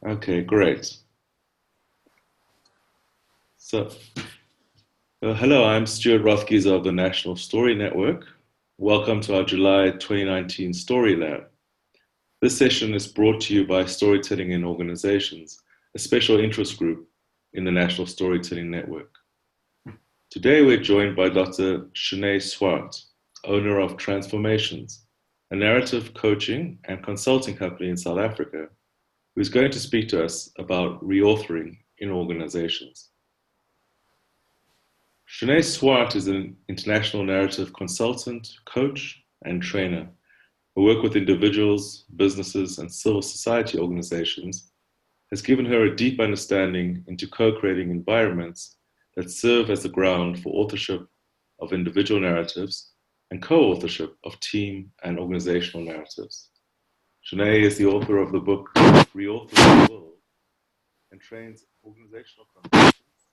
Okay, great. So, hello, I'm Stuart Rothgies of the National Story Network. Welcome to our July 2019 Story Lab. This session is brought to you by Storytelling in Organizations, a special interest group in the National Storytelling Network. Today, we're joined by Dr. Chené Swart, owner of Transformations, a narrative coaching and consulting company in South Africa, who's going to speak to us about reauthoring in organizations. Chené Swart is an international narrative consultant, coach, and trainer who works with individuals, businesses, and civil society organizations, has given her a deep understanding into co-creating environments that serve as the ground for authorship of individual narratives and co-authorship of team and organizational narratives. Chené is the author of the book Reauthoring the World and trains organizational consultants,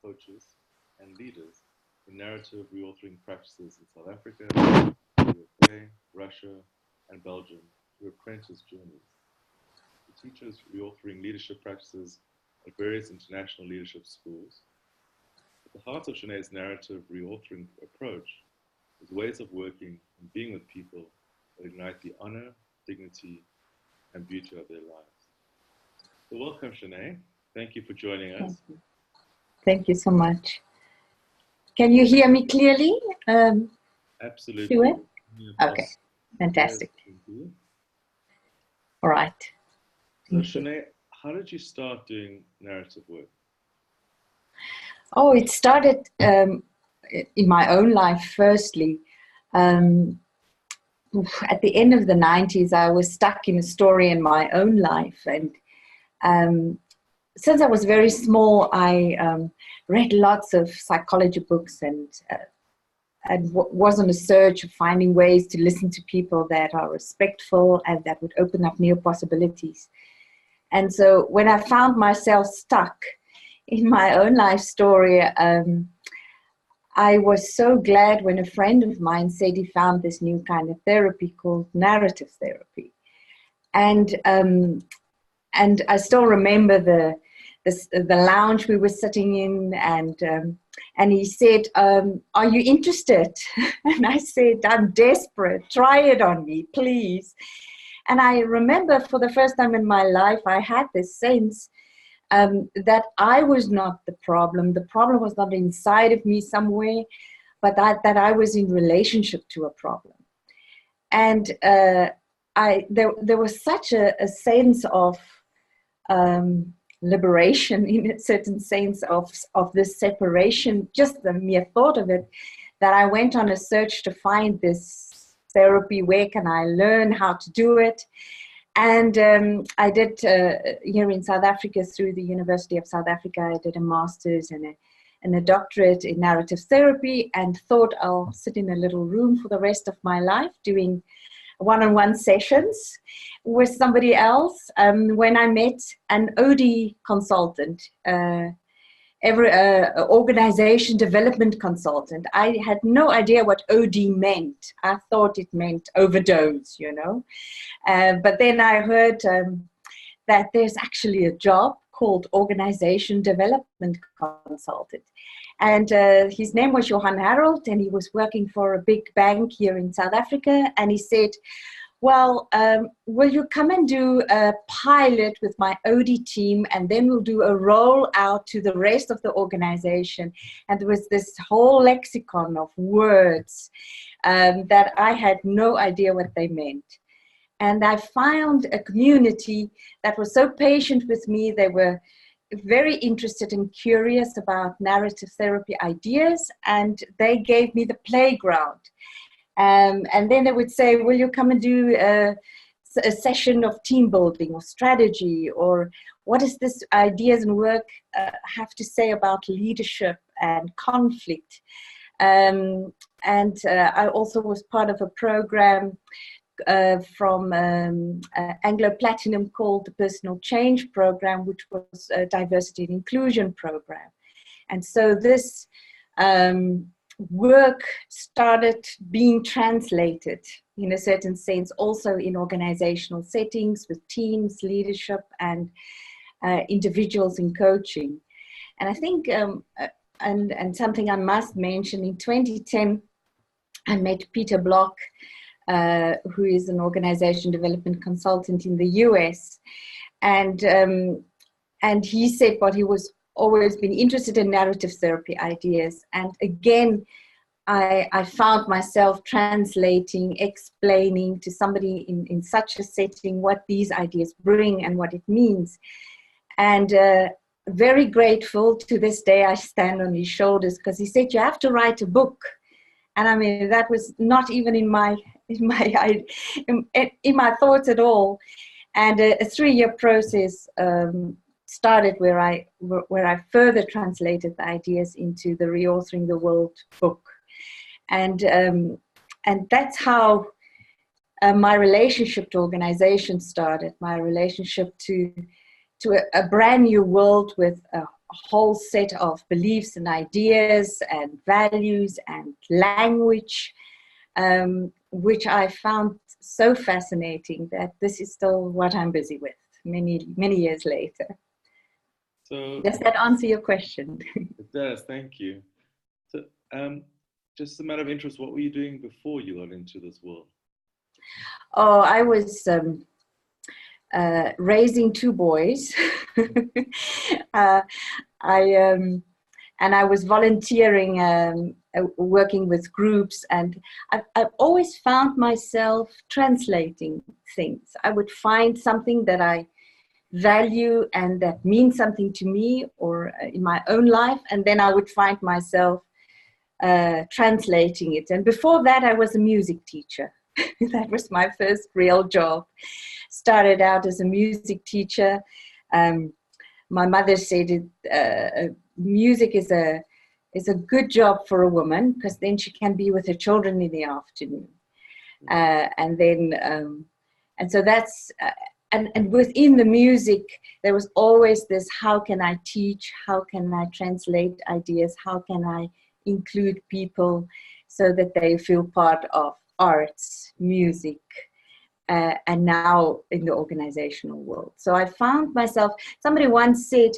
coaches, and leaders in narrative reauthoring practices in South Africa, the USA, Russia, and Belgium through apprentice journeys. He teaches reauthoring leadership practices at various international leadership schools. At the heart of Chené's narrative reauthoring approach is ways of working and being with people that ignite the honor, dignity, and beauty of their lives. So welcome, Chené. Thank you for joining us. Thank you so much. Can you hear me clearly? Absolutely. Stuart? Okay, fantastic. All right. So, Chené, how did you start doing narrative work? Oh, it started in my own life, firstly. At the end of the 90s, I was stuck in a story in my own life. And since I was very small, I read lots of psychology books and was on a search of finding ways to listen to people that are respectful and that would open up new possibilities. And so when I found myself stuck in my own life story, I was so glad when a friend of mine said he found this new kind of therapy called narrative therapy. And I still remember the lounge we were sitting in, and he said, "Are you interested?" And I said, "I'm desperate. Try it on me, please." And I remember for the first time in my life, I had this sense that I was not the problem. The problem was not inside of me somewhere, but that I was in relationship to a problem. And there was such a sense of liberation, in a certain sense of this separation, just the mere thought of it, that I went on a search to find this therapy. Where can I learn how to do it? And I did here in South Africa through the University of South Africa. I did a master's and a doctorate in narrative therapy, and thought I'll sit in a little room for the rest of my life doing one-on-one sessions with somebody else. When I met an OD consultant, organization development consultant, I had no idea what OD meant. I thought it meant overdose, but then I heard that there's actually a job called organization development consultant. And his name was Johan Harold, and he was working for a big bank here in South Africa. And he said, "Well, will you come and do a pilot with my OD team, and then we'll do a roll out to the rest of the organization." And there was this whole lexicon of words that I had no idea what they meant. And I found a community that was so patient with me. They were very interested and curious about narrative therapy ideas, and they gave me the playground. And then they would say, "Will you come and do a session of team building or strategy? Or what does this ideas and work have to say about leadership and conflict?" I also was part of a program from Anglo Platinum called the Personal Change Program, which was a diversity and inclusion program. And so this work started being translated in a certain sense also in organizational settings with teams, leadership, and individuals in coaching. And I think, and something I must mention, in 2010, I met Peter Block, who is an organization development consultant in the US. And he said what he was always been interested in, narrative therapy ideas. And again, I found myself translating, explaining to somebody in such a setting what these ideas bring and what it means. And very grateful to this day, I stand on his shoulders, because he said, you have to write a book. And I mean, that was not even in my thoughts at all. And a 3-year process started where I further translated the ideas into the Reauthoring the World book. And that's how my relationship to organization started, my relationship to a brand new world with a whole set of beliefs and ideas and values and language, which I found so fascinating that this is still what I'm busy with many, many years later. So, does that answer your question? It does, thank you. So, just a matter of interest, what were you doing before you got into this world? Oh, I was raising 2 boys. I was volunteering, working with groups, and I've always found myself translating things. I would find something that I value and that means something to me or in my own life, and then I would find myself translating it. And before that, I was a music teacher. That was my first real job. Started out as a music teacher. My mother said music is a good job for a woman, because then she can be with her children in the afternoon. And so that's and within the music there was always this: how can I teach? How can I translate ideas? How can I include people so that they feel part of arts, music, and now in the organizational world. So I found myself, somebody once said,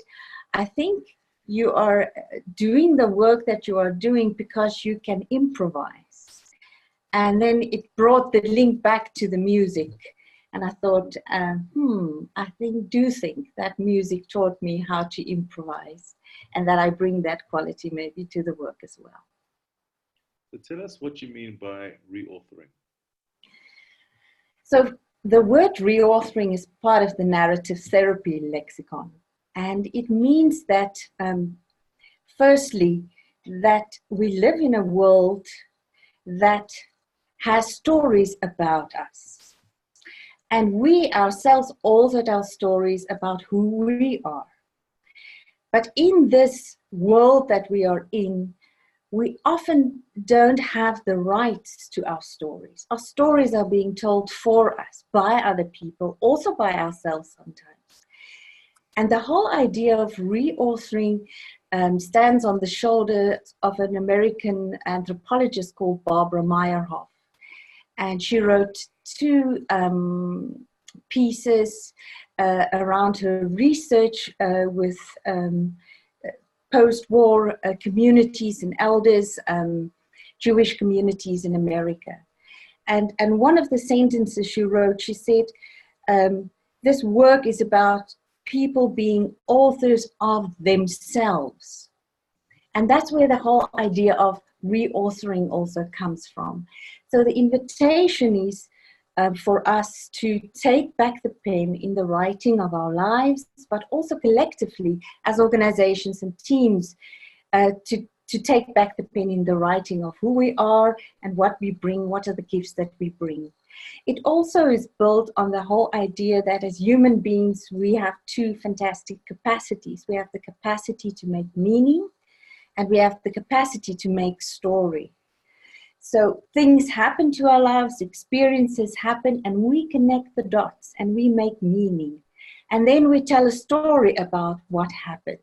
I think you are doing the work that you are doing because you can improvise. And then it brought the link back to the music. And I thought, I do think that music taught me how to improvise, and that I bring that quality maybe to the work as well. So tell us what you mean by reauthoring. So the word reauthoring is part of the narrative therapy lexicon. And it means that, firstly, that we live in a world that has stories about us. And we ourselves also tell stories about who we are. But in this world that we are in, we often don't have the rights to our stories. Our stories are being told for us, by other people, also by ourselves sometimes. And the whole idea of reauthoring stands on the shoulders of an American anthropologist called Barbara Meyerhoff. And she wrote 2 pieces around her research with post-war communities and elders, Jewish communities in America. And one of the sentences she wrote, she said, this work is about people being authors of themselves. And that's where the whole idea of reauthoring also comes from. So the invitation is for us to take back the pen in the writing of our lives, but also collectively as organizations and teams to take back the pen in the writing of who we are and what we bring, what are the gifts that we bring. It also is built on the whole idea that as human beings, we have 2 fantastic capacities. We have the capacity to make meaning, and we have the capacity to make story. So things happen to our lives, experiences happen, and we connect the dots and we make meaning. And then we tell a story about what happened.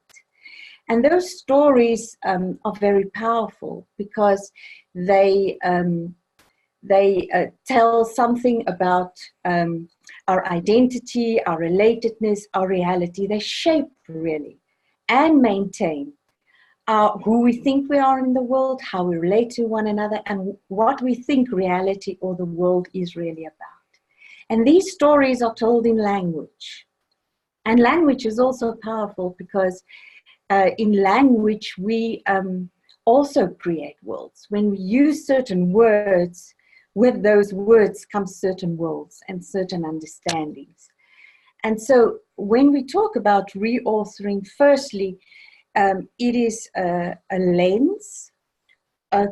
And those stories are very powerful because they They tell something about our identity, our relatedness, our reality. They shape really and maintain who we think we are in the world, how we relate to one another, and what we think reality or the world is really about. And these stories are told in language. And language is also powerful because in language we also create worlds. When we use certain words, with those words come certain worlds and certain understandings. And so when we talk about reauthoring, firstly, it is a lens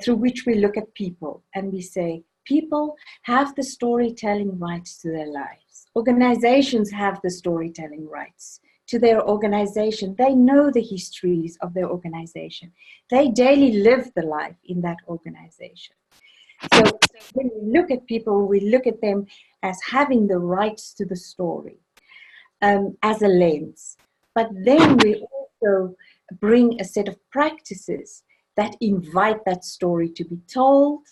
through which we look at people and we say, people have the storytelling rights to their lives. Organizations have the storytelling rights to their organization. They know the histories of their organization. They daily live the life in that organization. So when we look at people, we look at them as having the rights to the story as a lens. But then we also bring a set of practices that invite that story to be told,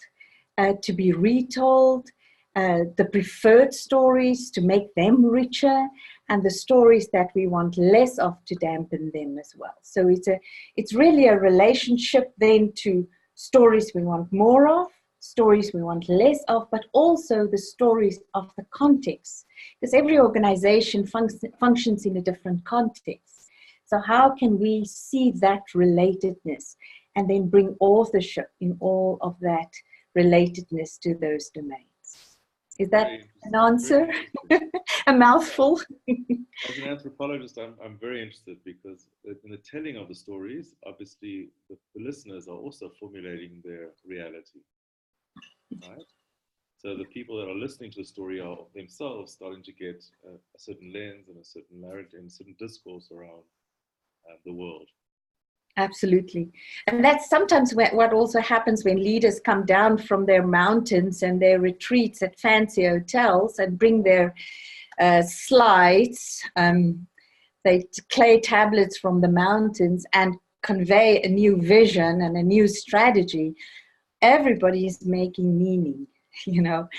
to be retold, the preferred stories to make them richer, and the stories that we want less of to dampen them as well. So it's really a relationship then to stories we want more of, stories we want less of, but also the stories of the context, because every organization functions in a different context. So how can we see that relatedness and then bring authorship in all of that relatedness to those domains? Is that an answer? A mouthful? As an anthropologist, I'm very interested because in the telling of the stories, obviously the listeners are also formulating their reality, right? So the people that are listening to the story are themselves starting to get a certain lens and a certain narrative and a certain discourse around the world. Absolutely. And that's sometimes what also happens when leaders come down from their mountains and their retreats at fancy hotels and bring their slides, they clay tablets from the mountains and convey a new vision and a new strategy. Everybody is making meaning, you know.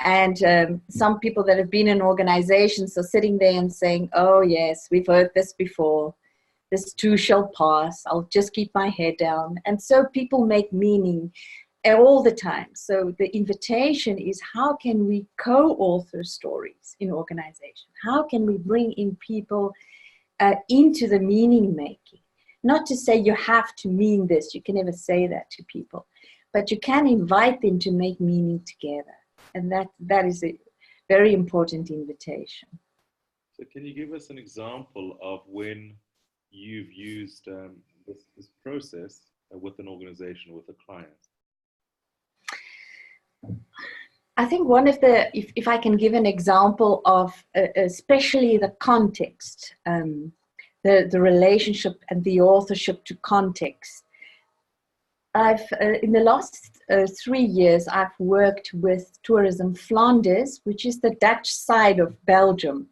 And some people that have been in organizations are sitting there and saying, oh yes, we've heard this before. This too shall pass. I'll just keep my head down. And so people make meaning all the time. So the invitation is, how can we co-author stories in organization? How can we bring in people into the meaning making? Not to say you have to mean this. You can never say that to people. But you can invite them to make meaning together. And that is a very important invitation. So can you give us an example of when you've used this process with an organization, with a client? I think one of the, if I can give an example of especially the context, the relationship and the authorship to context. I've in the last 3 years, I've worked with Tourism Flanders, which is the Dutch side of Belgium,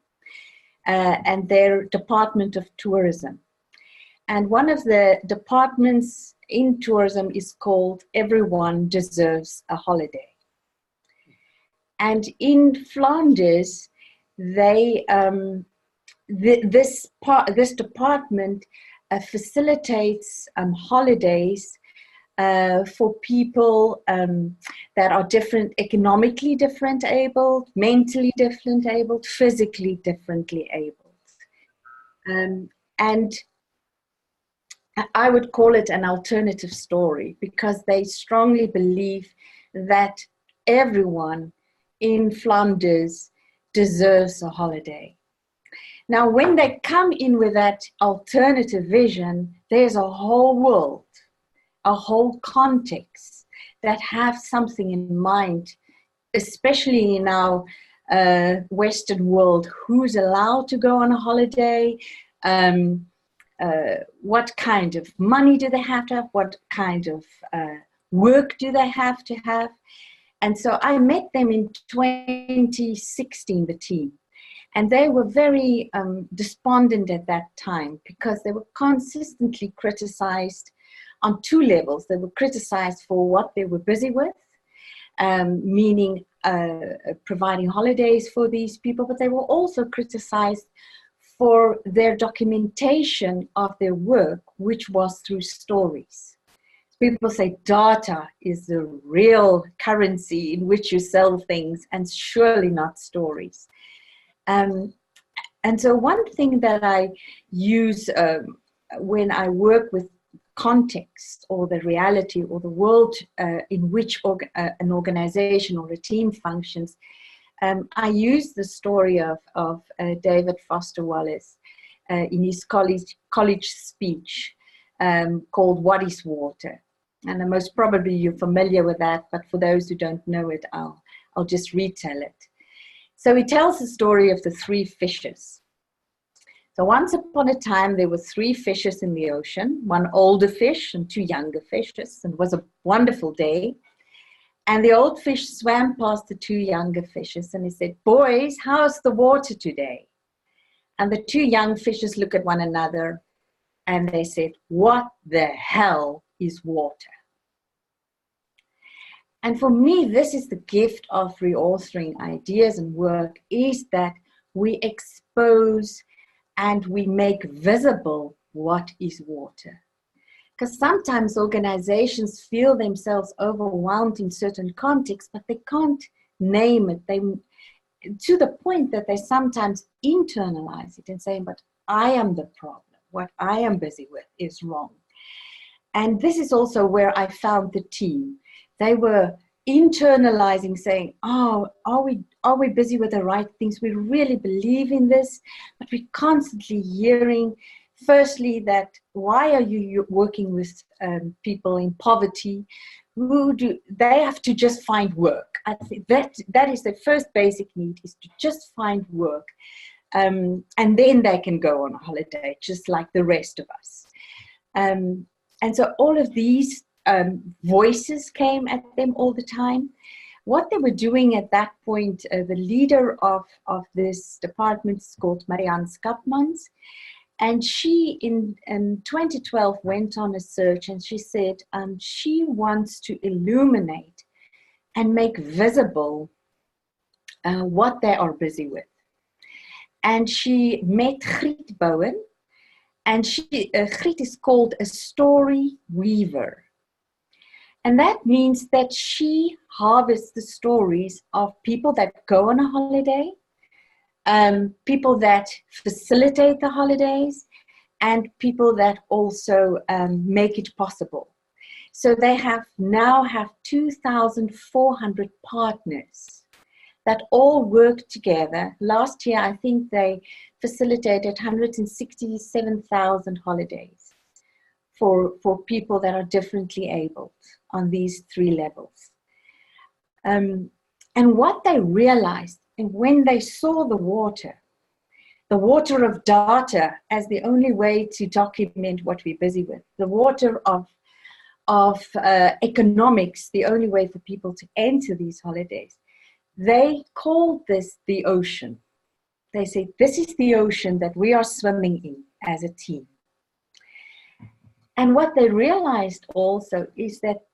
and their Department of Tourism. And one of the departments in tourism is called Everyone Deserves a Holiday. And in Flanders, they this department facilitates holidays for people that are different, economically different abled, mentally different abled, physically differently abled. And I would call it an alternative story because they strongly believe that everyone in Flanders deserves a holiday. Now, when they come in with that alternative vision, there's a whole world, a whole context that have something in mind, especially in our Western world. Who's allowed to go on a holiday? What kind of money do they have to have? What kind of work do they have to have? And so I met them in 2016, the team. And they were very despondent at that time because they were consistently criticized on two levels. They were criticized for what they were busy with, meaning providing holidays for these people, but they were also criticized for their documentation of their work, which was through stories. People say data is the real currency in which you sell things, and surely not stories. And so one thing that I use when I work with context or the reality or the world in which an organization or a team functions, I use the story of David Foster Wallace in his college speech called "What is Water?" And most probably you're familiar with that, but for those who don't know it, I'll just retell it. So he tells the story of the three fishes. So once upon a time, there were three fishes in the ocean, one older fish and two younger fishes, and it was a wonderful day. And the old fish swam past the two younger fishes and he said, "Boys, how's the water today?" And the two young fishes look at one another and they said, "What the hell is water?" And for me, this is the gift of reauthoring ideas and work, is that we expose and we make visible what is water. Because sometimes organizations feel themselves overwhelmed in certain contexts, but they can't name it. To the point that they sometimes internalize it and say, "But I am the problem. What I am busy with is wrong." And this is also where I found the team. They were internalizing, saying, "Oh, are we busy with the right things? We really believe in this." But we're constantly hearing, firstly, that why are you working with people in poverty? They have to just find work? I think that is the first basic need, is to just find work. And then they can go on a holiday, just like the rest of us. And so all of these voices came at them all the time. What they were doing at that point, the leader of this department is called Marianne Skapmans. And she, in 2012, went on a search and she said she wants to illuminate and make visible what they are busy with. And she met Griet Bowen, and Griet is called a story weaver. And that means that she harvests the stories of people that go on a holiday, people that facilitate the holidays, and people that also make it possible. So they now have 2,400 partners that all work together. Last year, I think they facilitated 167,000 holidays for people that are differently abled on these three levels. And what they realized, and when they saw the water of data as the only way to document what we're busy with, the water of economics, the only way for people to enter these holidays, they called this the ocean. They say, "This is the ocean that we are swimming in as a team." And what they realized also is that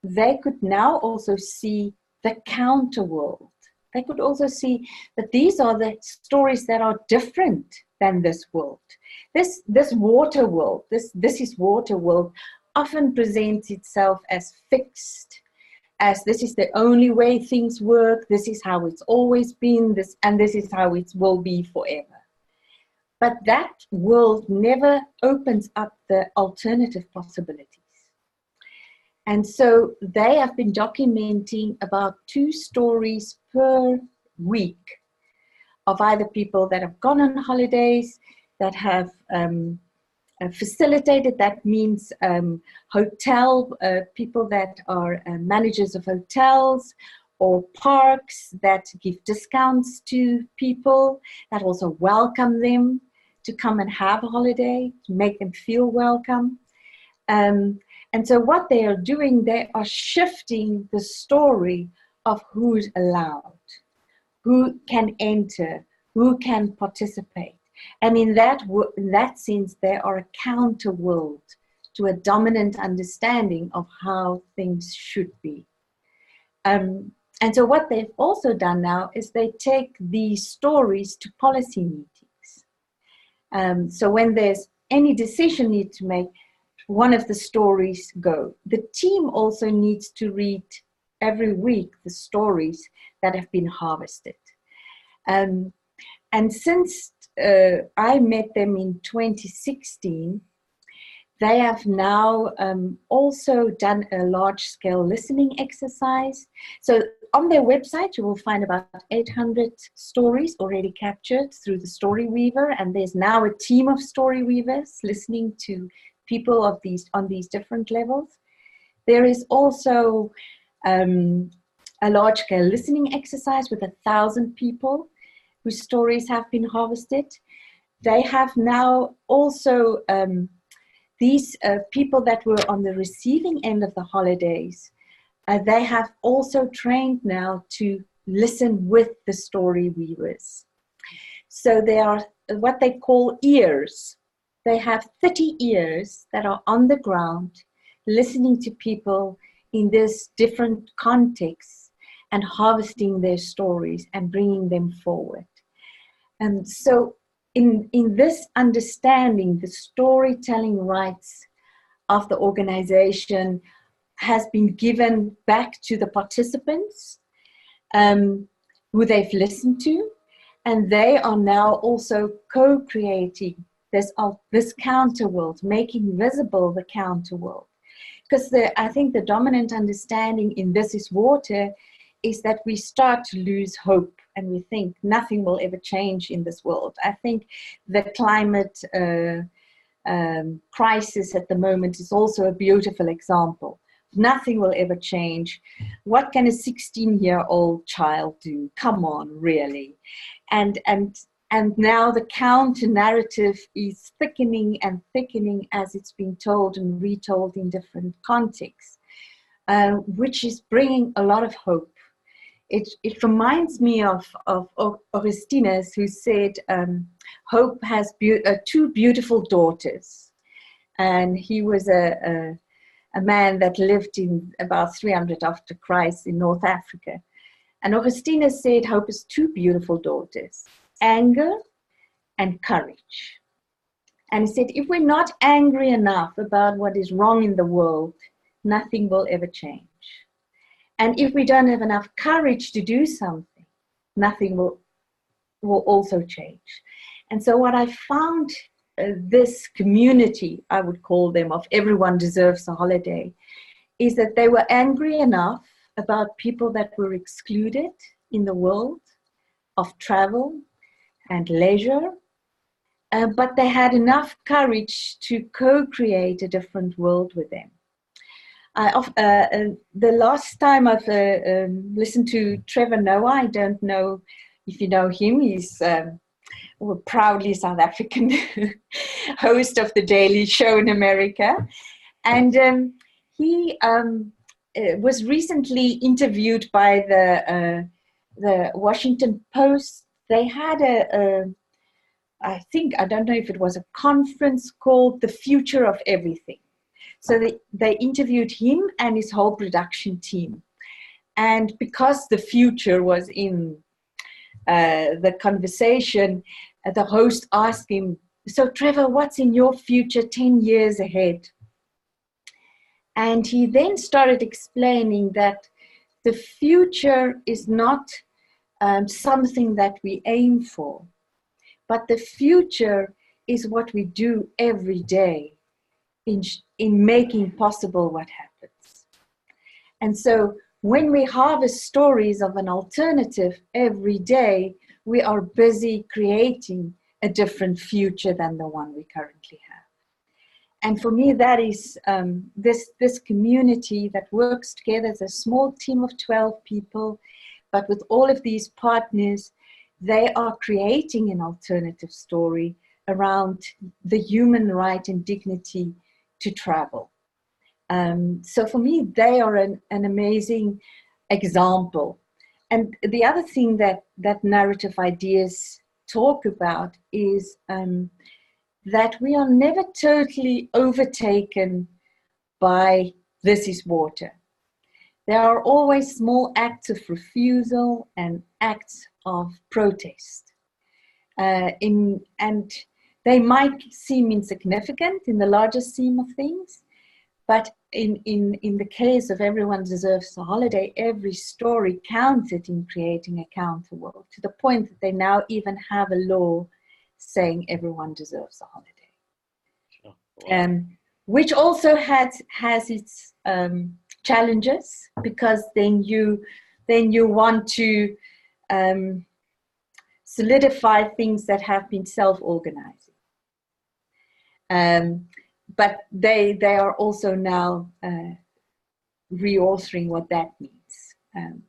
they could now also see the counter world. They could also see that these are the stories that are different than this world. This water world, this is water world, often presents itself as fixed, as this is the only way things work, this is how it's always been, and this is how it will be forever. But that world never opens up the alternative possibilities. And so they have been documenting about 2 stories per week of either people that have gone on holidays, that have facilitated, that means hotel people that are managers of hotels, or parks that give discounts to people, that also welcome them to come and have a holiday, to make them feel welcome. And so what they are doing, they are shifting the story of who's allowed, who can enter, who can participate. And in that sense, they are a counter world to a dominant understanding of how things should be. And so what they've also done now is they take these stories to policy meetings. So when there's any decision need to make, one of the stories go. The team also needs to read every week the stories that have been harvested. And since I met them in 2016, they have now also done a large-scale listening exercise. So on their website, you will find about 800 stories already captured through the Story Weaver, and there's now a team of Story Weavers listening to people of these on these different levels. There is also a large-scale listening exercise with 1,000 people whose stories have been harvested. They have now also these people that were on the receiving end of the holidays, they have also trained now to listen with the Story Weavers. So they are what they call ears. They have 30 ears that are on the ground listening to people in this different contexts and harvesting their stories and bringing them forward. And so in this understanding, the storytelling rights of the organization has been given back to the participants who they've listened to, and they are now also co-creating this counterworld, making visible the counterworld. Because I think the dominant understanding in This Is Water is that we start to lose hope and we think nothing will ever change in this world. I think the climate crisis at the moment is also a beautiful example. Nothing will ever change. What can a 16-year-old child do? Come on, really. And now the counter narrative is thickening and thickening as it's been told and retold in different contexts, which is bringing a lot of hope. It reminds me of Augustinus, who said, hope has two beautiful daughters. And he was a man that lived in about 300 after Christ in North Africa. And Augustinus said, hope has two beautiful daughters, anger and courage. And he said, if we're not angry enough about what is wrong in the world, nothing will ever change. And if we don't have enough courage to do something, nothing will also change. And so what I found this community, I would call them, of everyone deserves a holiday, is that they were angry enough about people that were excluded in the world of travel and leisure, but they had enough courage to co-create a different world with them. The last time I've listened to Trevor Noah, I don't know if you know him, he's proudly South African host of the Daily Show in America. And he was recently interviewed by the Washington Post. They had I don't know if it was a conference called The Future of Everything. So they interviewed him and his whole production team. And because the future was in the conversation, the host asked him, so Trevor, what's in your future 10 years ahead? And he then started explaining that the future is not something that we aim for, but the future is what we do every day in making possible what happens. And so when we harvest stories of an alternative every day, we are busy creating a different future than the one we currently have. And for me, that is this community that works together as a small team of 12 people, but with all of these partners, they are creating an alternative story around the human right and dignity to travel. So for me, they are an amazing example. And the other thing that narrative ideas talk about is that we are never totally overtaken by This Is Water. there are always small acts of refusal and acts of protest. And they might seem insignificant in the larger scheme of things, but in the case of Everyone Deserves a Holiday, every story counted in creating a counterworld, to the point that they now even have a law saying everyone deserves a holiday. Oh, wow. Which also has its challenges, because then you want to solidify things that have been self-organizing. But they are also now reauthoring what that means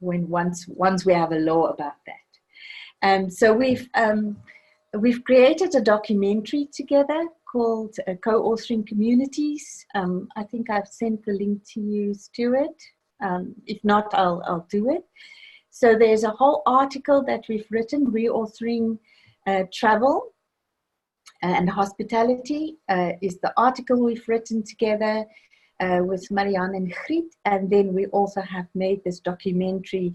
when once we have a law about that. So we've created a documentary together called Co-Authoring Communities. I think I've sent the link to you, Stuart. If not, I'll do it. So there's a whole article that we've written, Reauthoring Travel and Hospitality is the article we've written together with Marianne and Griet. And then we also have made this documentary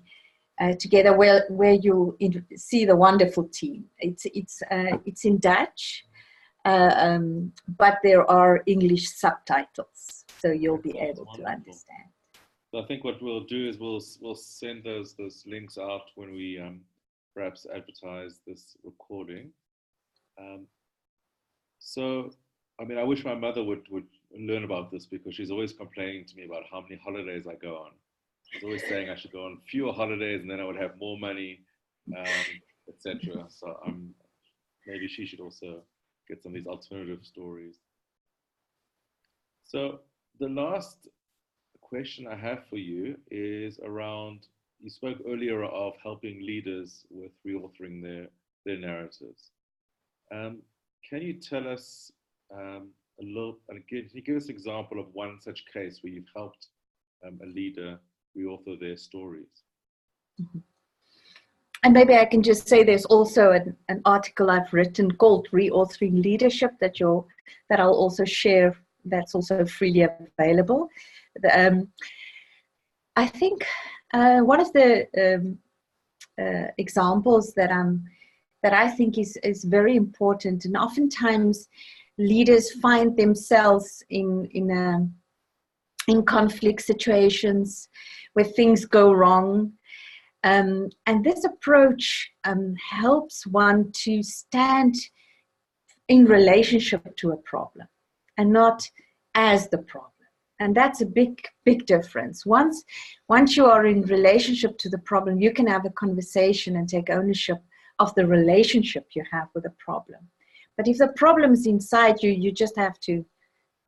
together where you see the wonderful team. It's in Dutch, but there are English subtitles, so you'll be able to understand. So I think what we'll do is we'll send those links out when we perhaps advertise this recording. So, I mean, I wish my mother would learn about this, because she's always complaining to me about how many holidays I go on. She's always saying I should go on fewer holidays and then I would have more money, etc. So maybe she should also get some of these alternative stories. So the last question I have for you is around, you spoke earlier of helping leaders with reauthoring their narratives. Can you tell us can you give us an example of one such case where you've helped a leader reauthor their stories? Mm-hmm. And maybe I can just say there's also an article I've written called Reauthoring Leadership that I'll also share, that's also freely available. I think one of the examples that I think is very important, and oftentimes leaders find themselves in conflict situations where things go wrong. And this approach helps one to stand in relationship to a problem and not as the problem. And that's a big difference. Once you are in relationship to the problem, you can have a conversation and take ownership of the relationship you have with the problem. But if the problem is inside you, you just have to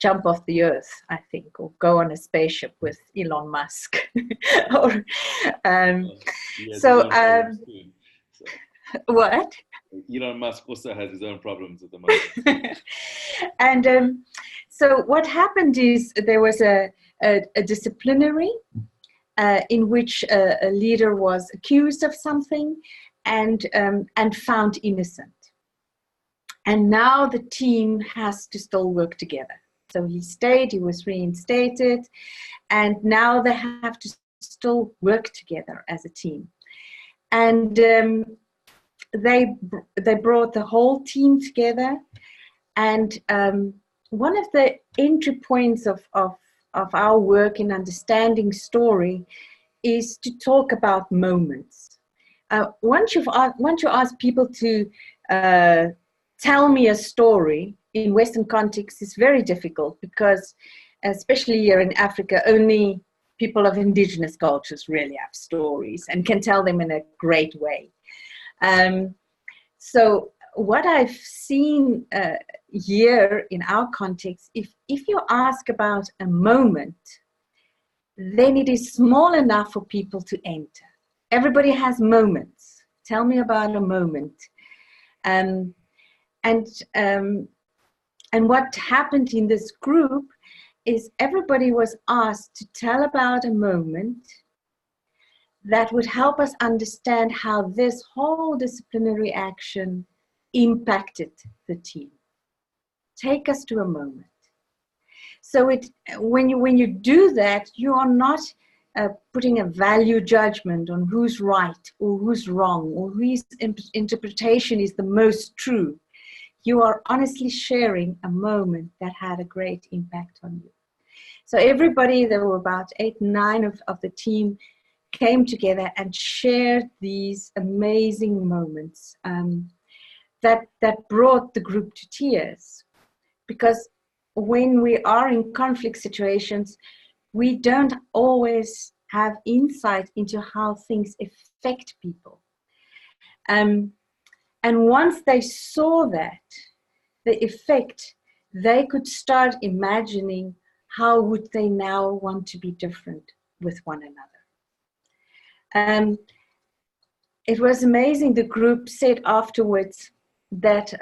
jump off the earth, I think, or go on a spaceship with Elon Musk. Or, what? Elon Musk also has his own problems at the moment. And so what happened is there was a disciplinary in which a leader was accused of something and found innocent. And now the team has to still work together. So he stayed, he was reinstated, and now they have to still work together as a team. And they brought the whole team together. And one of the entry points of our work in understanding story is to talk about moments. Once you ask people to tell me a story in Western context, is very difficult, because especially here in Africa, only people of indigenous cultures really have stories and can tell them in a great way. So what I've seen here in our context, if you ask about a moment, then it is small enough for people to enter. Everybody has moments. Tell me about a moment. And what happened in this group is everybody was asked to tell about a moment that would help us understand how this whole disciplinary action impacted the team. Take us to a moment. So when you do that, you are not putting a value judgment on who's right or who's wrong or whose interpretation is the most true. You are honestly sharing a moment that had a great impact on you. So everybody, there were about 8, 9 of the team, came together and shared these amazing moments that brought the group to tears. Because when we are in conflict situations, we don't always have insight into how things affect people. And once they saw that, the effect, they could start imagining how would they now want to be different with one another. It was amazing. The group said afterwards that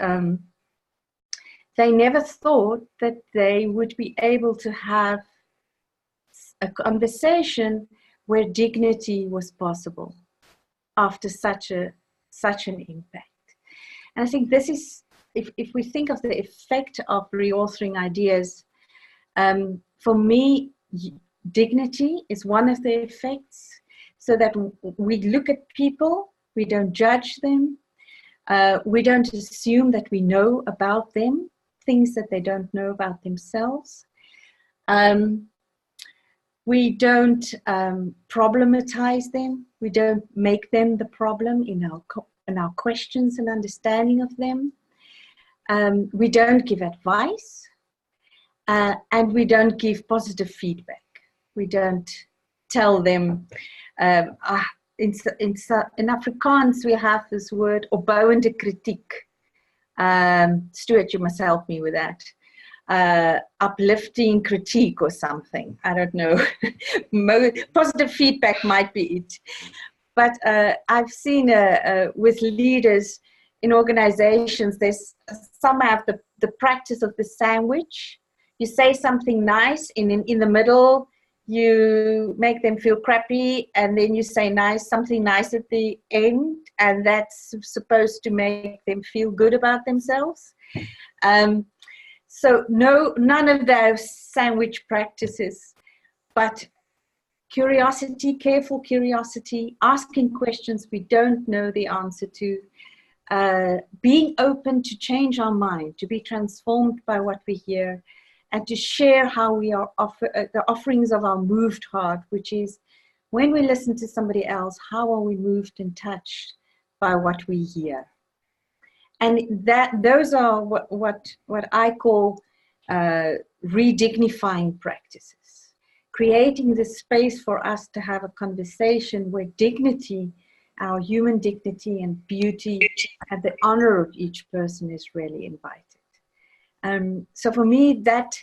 they never thought that they would be able to have a conversation where dignity was possible after such an impact. And I think this is, if we think of the effect of reauthoring ideas, for me, dignity is one of the effects, so that we look at people, we don't judge them, we don't assume that we know about them, things that they don't know about themselves. We don't problematize them. We don't make them the problem in our questions and understanding of them. We don't give advice, and we don't give positive feedback. We don't tell them. In Afrikaans, we have this word, opbouende kritiek. Stuart, you must help me with that. Uplifting critique or something. I don't know. Positive feedback might be it. But I've seen with leaders in organizations, some have the practice of the sandwich. You say something nice, in the middle, you make them feel crappy, and then you say something nice at the end, and that's supposed to make them feel good about themselves. So none of those sandwich practices, but curiosity, careful curiosity, asking questions we don't know the answer to, being open to change our mind, to be transformed by what we hear, and to share how we are the offerings of our moved heart, which is when we listen to somebody else, how are we moved and touched by what we hear? And those are what I call redignifying practices, creating the space for us to have a conversation where dignity, our human dignity and beauty, and the honor of each person is really invited. So for me, that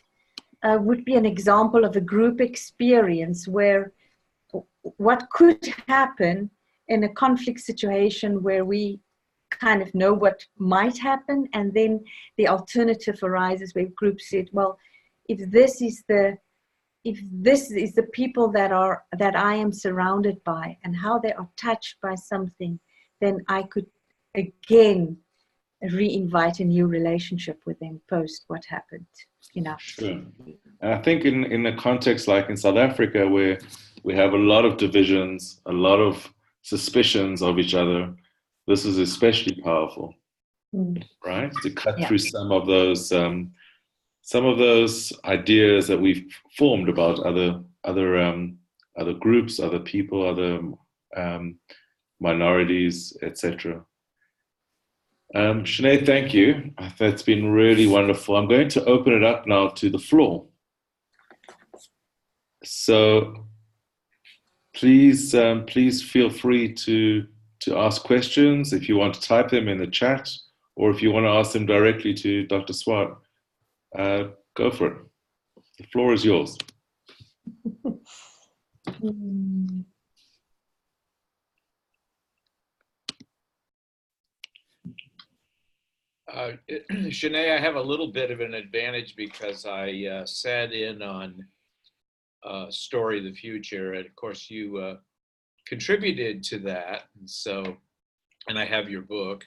would be an example of a group experience where what could happen in a conflict situation where we kind of know what might happen, and then the alternative arises where groups said, well, if this is the people that I am surrounded by and how they are touched by something, then I could again re-invite a new relationship with them post what happened in our Sure. And I think in a context like in South Africa, where we have a lot of divisions, a lot of suspicions of each other, this is especially powerful, right? To cut through some of those ideas that we've formed about other groups, other people, other minorities, etc. Chene, thank you. That's been really wonderful. I'm going to open it up now to the floor. So please feel free to ask questions if you want to type them in the chat, or if you want to ask them directly to Dr. Swart. Go for it. The floor is yours. Chene, I have a little bit of an advantage because I sat in on Story of the Future, and of course you contributed to that, and I have your book,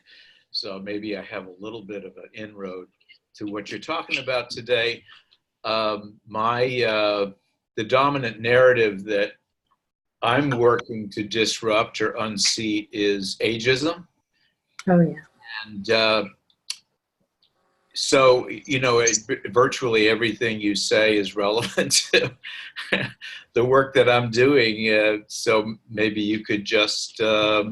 so maybe I have a little bit of an inroad to what you're talking about today. The dominant narrative that I'm working to disrupt or unseat is ageism. Oh, yeah. And so, virtually everything you say is relevant to the work that I'm doing. So maybe you could just, I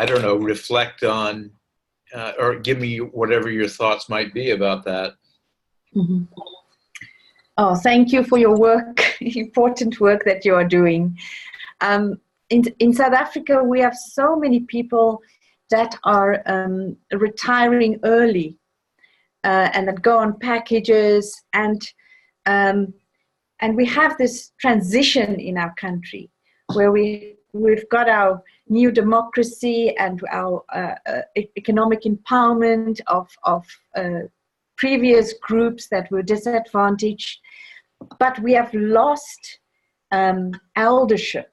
don't know, reflect on or give me whatever your thoughts might be about that. Mm-hmm. Oh, thank you for your work, important work that you are doing. In South Africa, we have so many people that are retiring early and that go on packages, and we have this transition in our country where we've got our new democracy and our economic empowerment of previous groups that were disadvantaged, but we have lost eldership.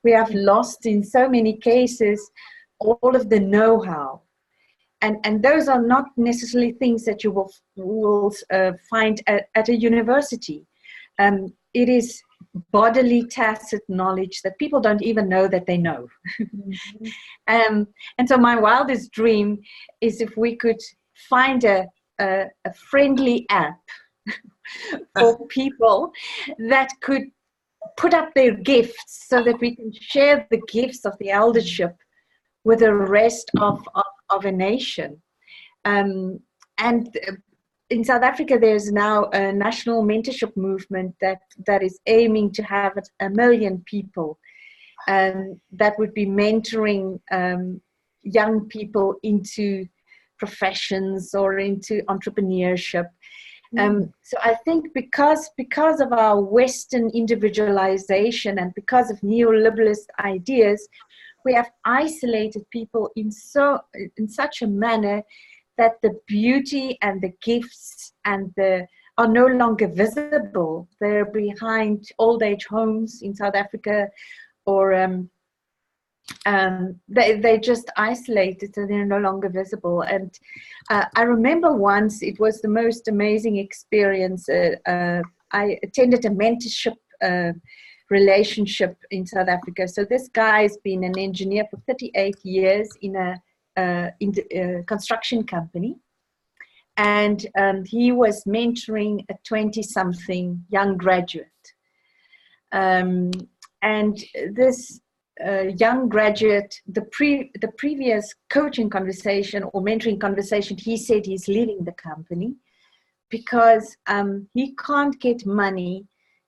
We have lost, in so many cases, all of the know-how. And those are not necessarily things that you will find at a university. It is bodily tacit knowledge that people don't even know that they know. Mm-hmm. And so my wildest dream is if we could find a friendly app for people that could put up their gifts so that we can share the gifts of the eldership with the rest of a nation. And in South Africa, there's now a national mentorship movement that is aiming to have 1 million people that would be mentoring young people into professions or into entrepreneurship. So I think because of our Western individualization and because of neoliberalist ideas, we have isolated people in such a manner that the beauty and the gifts are no longer visible. They're behind old age homes in South Africa, or they just isolated, so they're no longer visible. And I remember once, it was the most amazing experience. I attended a mentorship relationship in South Africa. So this guy's been an engineer for 38 years in a construction company, and he was mentoring a 20-something young graduate. And this young graduate, the previous coaching conversation or mentoring conversation, he said he's leaving the company because he can't get money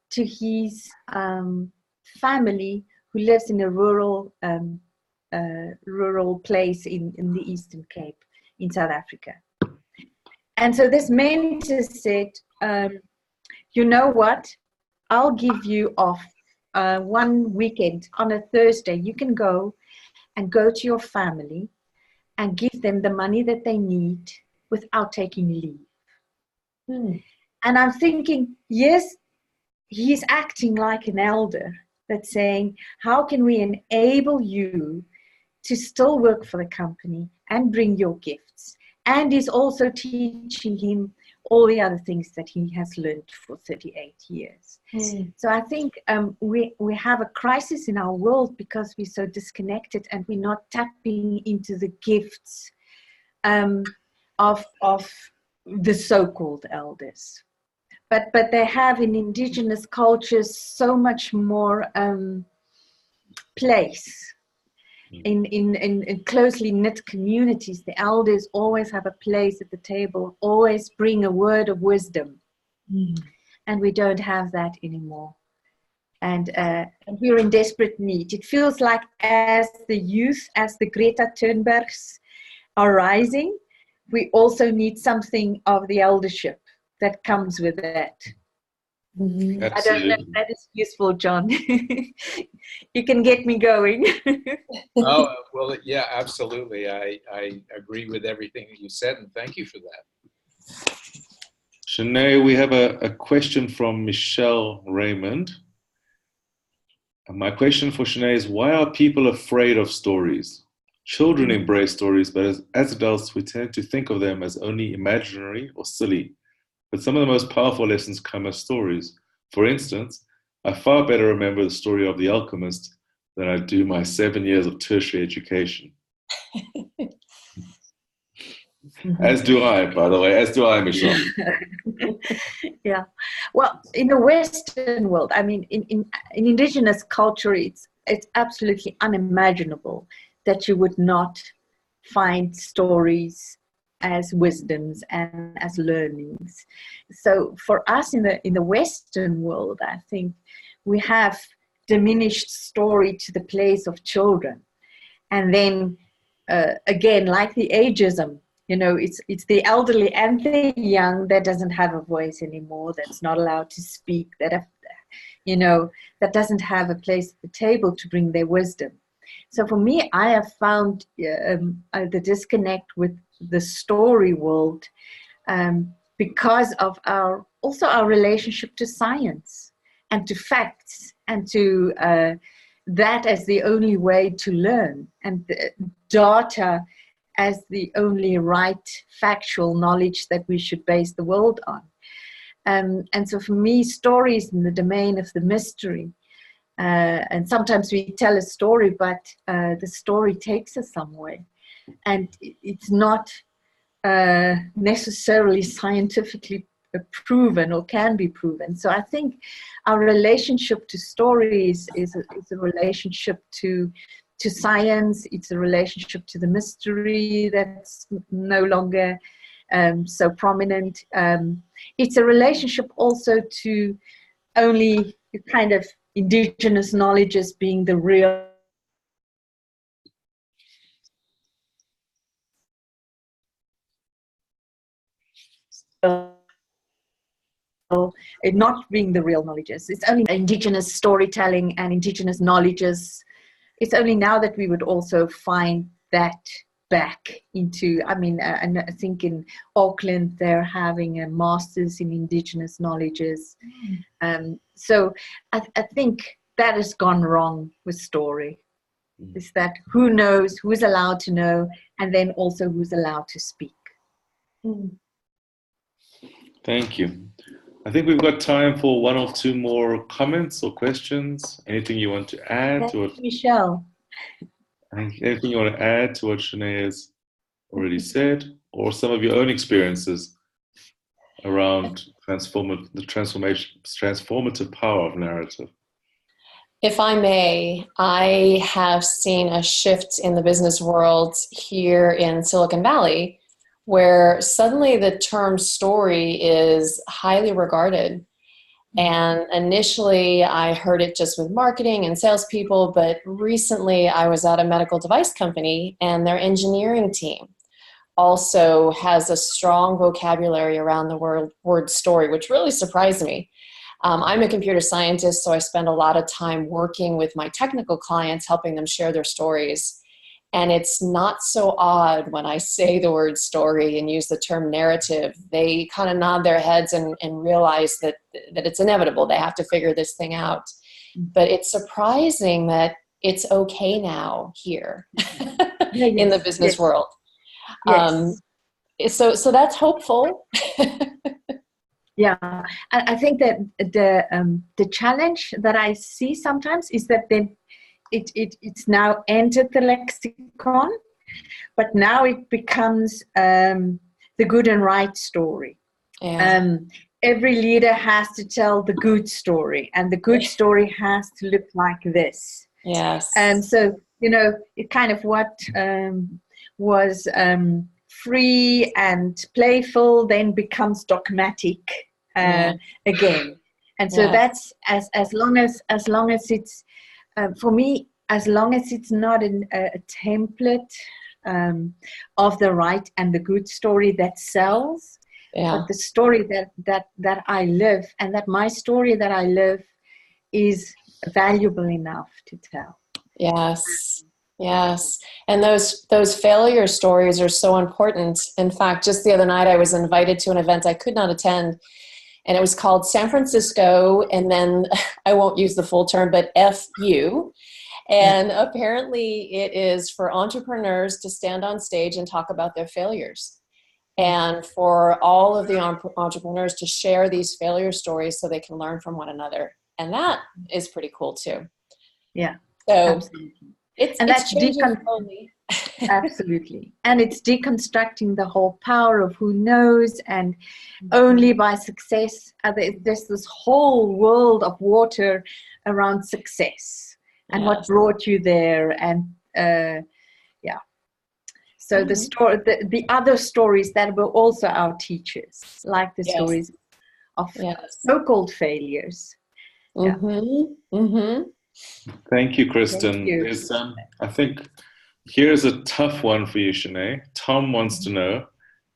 to his family who lives in a rural place in the Eastern Cape in South Africa. And so this mentor said, you know what, I'll give you off one weekend on a Thursday. You can go to your family and give them the money that they need without taking leave. And I'm thinking, yes, he's acting like an elder that's saying, how can we enable you to still work for the company and bring your gifts? And he's also teaching him all the other things that he has learned for 38 years. So I think we have a crisis in our world because we're so disconnected and we're not tapping into the gifts of the so-called elders. But they have in indigenous cultures so much more place. In closely knit communities, the elders always have a place at the table, always bring a word of wisdom. And we don't have that anymore. And we're in desperate need. It feels like as the youth, as the Greta Thunbergs are rising, we also need something of the eldership that comes with that. I don't know if that is useful, John. You can get me going. Oh, well, yeah, absolutely. I agree with everything that you said, and thank you for that. Chene, we have a question from Michelle Raymond. And my question for Chene is, why are people afraid of stories? Children embrace stories, but as adults, we tend to think of them as only imaginary or silly. But some of the most powerful lessons come as stories. For instance, I far better remember the story of the alchemist than I do my 7 years of tertiary education. As do I, by the way, as do I, Michelle. Yeah. Well, in the Western world, I mean, in indigenous culture, it's absolutely unimaginable that you would not find stories as wisdoms and as learnings. So for us in the Western world, I think we have diminished story to the place of children. And then again, like the ageism, you know, it's the elderly and the young that doesn't have a voice anymore, that's not allowed to speak, that have, you know, that doesn't have a place at the table to bring their wisdom. So for me, I have found the disconnect with the story world because of our relationship to science and to facts and to that as the only way to learn, and data as the only right factual knowledge that we should base the world on. And so for me, stories in the domain of the mystery, and sometimes we tell a story, but the story takes us somewhere, and it's not necessarily scientifically proven or can be proven. So I think our relationship to stories is a relationship to science. It's a relationship to the mystery that's no longer so prominent. It's a relationship also to only kind of indigenous knowledge as being the real it not being the real knowledges. It's only indigenous storytelling and indigenous knowledges. It's only now that we would also find that back into, I mean, and I think in Auckland, they're having a master's in indigenous knowledges. So I think that has gone wrong with story. Is that who knows, who's allowed to know, and then also who's allowed to speak. Thank you. I think we've got time for one or two more comments or questions. Anything you want to add to what Michelle? Anything you want to add to what Chene has already said, or some of your own experiences around the transformative power of narrative? If I may, I have seen a shift in the business world here in Silicon Valley, where suddenly the term story is highly regarded. And initially I heard it just with marketing and salespeople, but recently I was at a medical device company and their engineering team also has a strong vocabulary around the word story, which really surprised me. I'm a computer scientist, so I spend a lot of time working with my technical clients, helping them share their stories. And it's not so odd when I say the word story and use the term narrative. They kind of nod their heads and realize that it's inevitable. They have to figure this thing out. But it's surprising that it's okay now here in the business world. Yes. So that's hopeful. Yeah, I think that the challenge that I see sometimes is that then it's now entered the lexicon, but now it becomes the good and right story. Yeah. Every leader has to tell the good story, and the good story has to look like this. Yes. And so, you know, it kind of what was free and playful then becomes dogmatic again. And so that's as long as it's for me, as long as it's not a template of the right and the good story that sells, but the story that I live, and that my story that I live is valuable enough to tell. Yes. Yes. And those failure stories are so important. In fact, just the other night, I was invited to an event I could not attend, and it was called San Francisco, and then I won't use the full term, but FU. And apparently it is for entrepreneurs to stand on stage and talk about their failures, and for all of the entrepreneurs to share these failure stories so they can learn from one another. And that is pretty cool too. Yeah, So absolutely. it's changing slowly. Absolutely. And it's deconstructing the whole power of who knows, and only by success. There's this whole world of water around success and what brought you there. And so the other stories that were also our teachers, like the stories of so-called failures. Thank you, Kristen. Thank you. I think here's a tough one for you, Chené. Tom wants to know,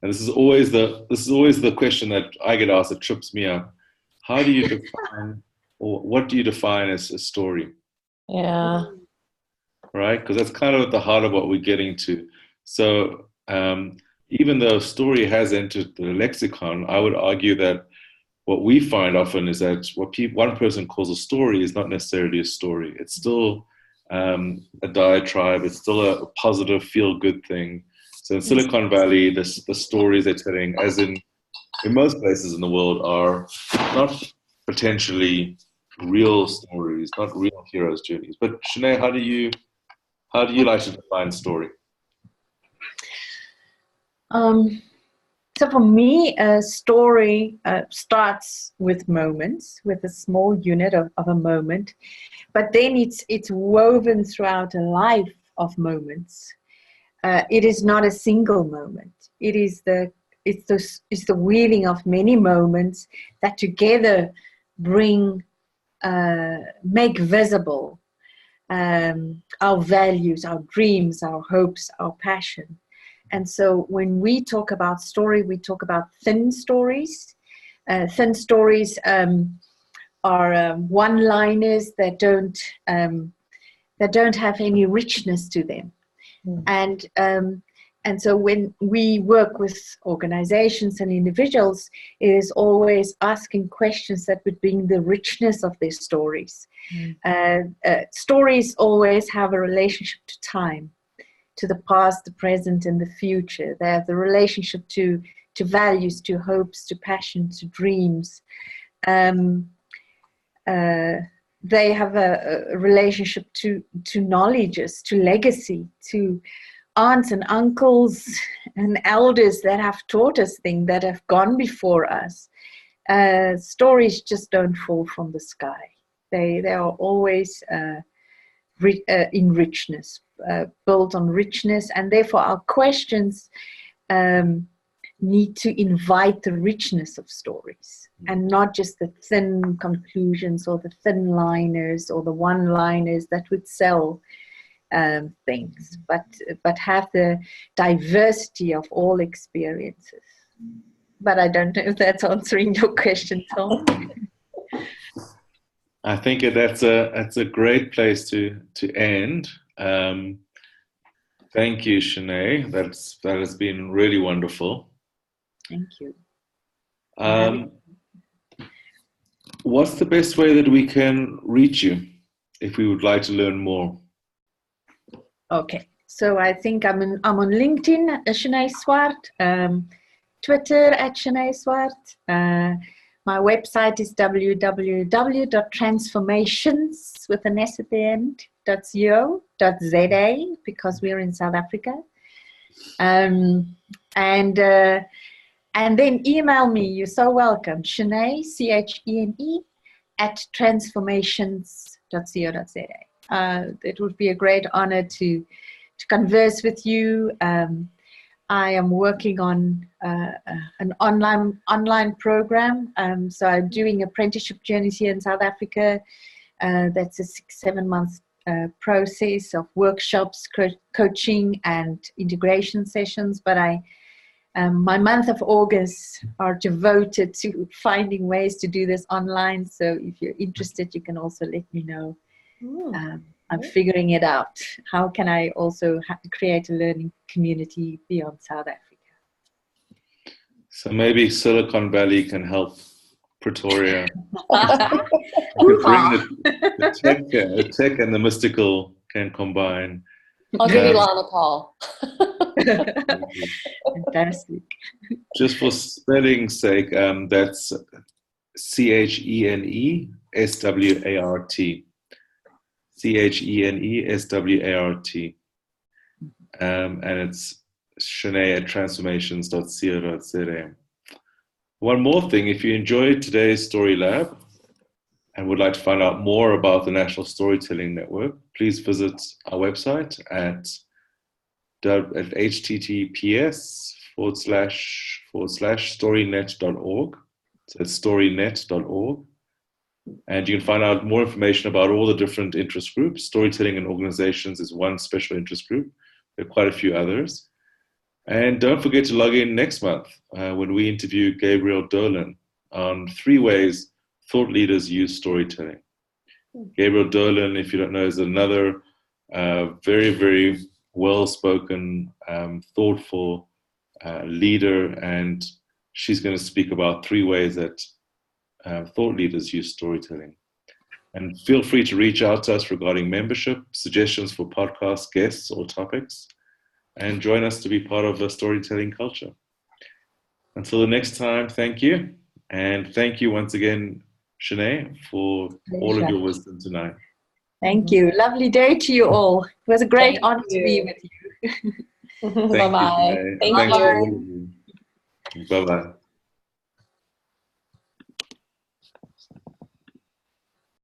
and this is always the question that I get asked that trips me up. How do you define, or what do you define as a story? Yeah. Right? Because that's kind of at the heart of what we're getting to. So even though story has entered the lexicon, I would argue that what we find often is that what one person calls a story is not necessarily a story. It's still a diatribe. It's still a positive, feel-good thing. So in Silicon Valley, the stories they're telling, as in most places in the world, are not potentially real stories, not real heroes' journeys. But Chené, how do you like to define story? So for me, a story starts with moments, with a small unit of a moment, but then it's woven throughout a life of moments. It is not a single moment. It's the weaving of many moments that together make visible our values, our dreams, our hopes, our passion. And so when we talk about story, we talk about thin stories. Thin stories are one-liners that don't have any richness to them. And so when we work with organizations and individuals, it is always asking questions that would bring the richness of their stories. Stories always have a relationship to time, to the past, the present, and the future. They have the relationship to values, to hopes, to passion, to dreams. They have a relationship to knowledges, to legacy, to aunts and uncles and elders that have taught us things, that have gone before us. Stories just don't fall from the sky. They are always in richness, built on richness, and therefore our questions need to invite the richness of stories, and not just the thin conclusions or the thin liners or the one-liners that would sell things, but have the diversity of all experiences. But I don't know if that's answering your question, Tom. I think that's a great place to end. Thank you, Chené. That has been really wonderful. Thank you. What's the best way that we can reach you if we would like to learn more? Okay, so I think I'm on LinkedIn, Chené Swart, Twitter at Chené Swart. My website is www.transformations with an S at the end, .co.za, because we're in South Africa. And then email me, you're so welcome, Chene, Chene, at transformations.co.za. It would be a great honor to converse with you. I am working on an online program. So I'm doing apprenticeship journeys here in South Africa. That's a 6-7 month process of workshops, coaching, and integration sessions. But my month of August are devoted to finding ways to do this online. So if you're interested, you can also let me know. I'm figuring it out. How can I also create a learning community beyond South Africa? So maybe Silicon Valley can help Pretoria. the tech and the mystical can combine. I'll give you Lana a call. Fantastic. Just for spelling's sake, that's Chene Swart. Chene Swart. And it's Chene at transformations.co.za. One more thing, if you enjoyed today's Story Lab and would like to find out more about the National Storytelling Network, please visit our website at https://storynet.org. So it's storynet.org. And you can find out more information about all the different interest groups. Storytelling in organizations is one special interest group. There are quite a few others. And don't forget to log in next month when we interview Gabriel Dolan on 3 ways thought leaders use storytelling. Gabriel Dolan, if you don't know, is another very, very well-spoken, thoughtful leader, and she's going to speak about 3 ways that thought leaders use storytelling. And feel free to reach out to us regarding membership, suggestions for podcast guests or topics, and join us to be part of the storytelling culture. Until the next time, thank you. And thank you once again, Chene, for all of your wisdom tonight. Thank you. Lovely day to you all. It was a great honor to be with you. Bye-bye. Thanks for all of you. Bye-bye.